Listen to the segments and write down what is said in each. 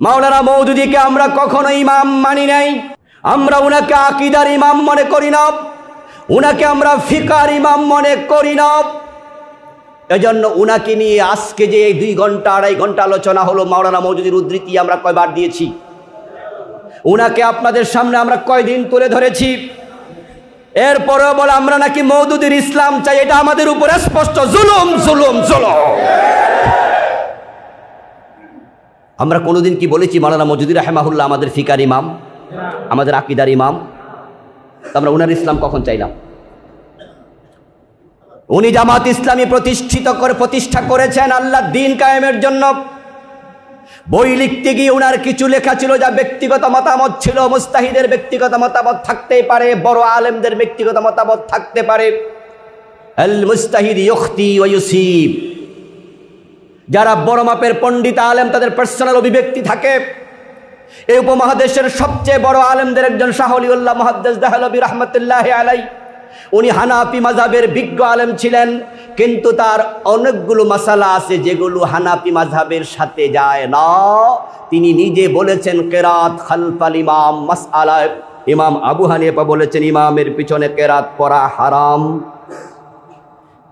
মাওলানা মওদুদীকে আমরা কখনো ইমাম মানি নাই, আমরা উনাকে আকীদার ইমাম মনে করি না, উনাকে আমরা ফিকার ইমাম মনে করি না। এজন্য উনাকে নিয়ে আজকে যে 2 ঘন্টা 2.5 ঘন্টা আলোচনা হলো, মাওলানা মওদুদীর উদ্ধৃতি আমরা কয়বার দিয়েছি, উনাকে আপনাদের সামনে আমরা কয়দিন তুলে ধরেছি। এরপরেও বলে আমরা নাকি মওদুদীর ইসলাম চাই, এটা আমাদের উপর স্পষ্ট জুলুম জুলুম জুলুম। আমরা কোনোদিন কি বলেছি মাওলানা মওদুদী রাহিমাহুল্লাহ আমাদের ফিকার ইমাম, আমাদের আকীদার ইমাম? আমরা উনার ইসলাম কখন চাইলাম? উনি জামাত ইসলামী প্রতিষ্ঠা করেছেন আল্লাহর দ্বীন কায়েমের জন্য। বই লিখতে গিয়ে উনার কিছু লেখা ছিল যা ব্যক্তিগত মতামত ছিল। মুস্তাহিদের ব্যক্তিগত মতামত থাকতেই পারে, বড় আলেমদের ব্যক্তিগত মতামত থাকতে পারে। আল মুস্তাহিদ ইউখতি ওয়া ইউসিব, যারা বড় মাপের পণ্ডিত আলেম তাদের পার্সোনাল অভিব্যক্তি থাকে। এই উপমহাদেশের সবচেয়ে বড় আলেমদের একজন শাহ ওলিউল্লাহ মুহাদ্দিস দেহলভী রাহমাতুল্লাহি আলাইহি, উনি হানাফি মাযহাবের বিজ্ঞ আলেম ছিলেন, কিন্তু তার অনেকগুলো মাসালা আছে যেগুলো হানাফি মাযহাবের সাথে যায় না। তিনি নিজে বলেছেন কেরাত খালফাল ইমাম মাসআলা, ইমাম আবু হানিফা বলেছেন ইমামের পিছনে কেরাত পড়া হারাম,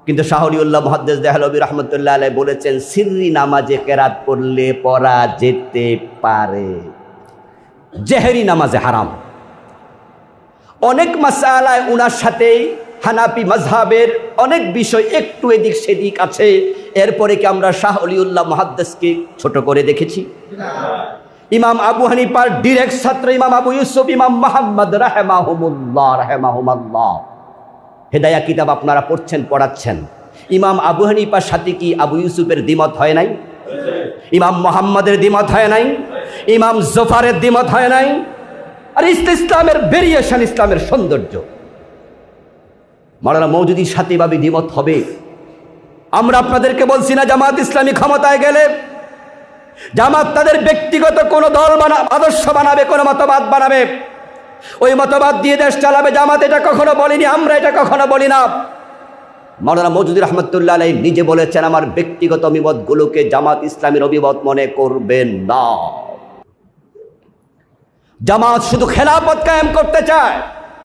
কিন্তু শাহ ওলিউল্লাহ মুহাদ্দিস দেহলভী রাহমাতুল্লাহি আলাইহি বলেছেন সিররি নামাজে কেরাত পড়লে পড়া যেতে পারে, জেহেরি নামাজে হারাম। অনেক মাসালায় উনার সাথে হানাফি মাযহাবের অনেক বিষয় একটু এদিক সেদিক আছে। এরপরে কি আমরা শাহ ওলিউল্লাহ মুহাদ্দিসকে ছোট করে দেখেছি? ইমাম আবু হানিফার ডিরেক্ট ছাত্র ইমাম আবু ইউসুফ, ইমাম মুহাম্মদ রাহিমাহুল্লাহ, হেদায়া কিতাব আপনারা পড়ছেন, পড়াচ্ছেন। ইমাম আবু হানিফার সাথে কি আবু ইউসুফের দ্বিমত হয় নাই? ইমাম মুহাম্মদের দ্বিমত হয় নাই? ইমাম জফারের দ্বিমত হয় নাই? আর ইসলামের ভেরিয়েশন, ইসলামের সৌন্দর্য। মাওলানা মওদুদীর সাথে ভাবে দ্বিমত হবে? আমরা আপনাদেরকে বলছি না জামাত ইসলামী ক্ষমতায় গেলে জামাত তাদের ব্যক্তিগত কোনো দল আদর্শ বানাবে, কোনো মতবাদ বানাবে, ওই মতবাদ দিয়ে দেশ চালাবে। জামাত এটা কখনো বলিনি, আমরা এটা কখনো বলি না। মাওলানা মওদুদী রাহমাতুল্লাহি আলাইহি নিজে বলেছেন আমার ব্যক্তিগত অভিমতগুলোকে জামাত ইসলামীর অভিমত মনে করবেন না। জামাত শুধু খেলাফত কায়েম করতে চায়।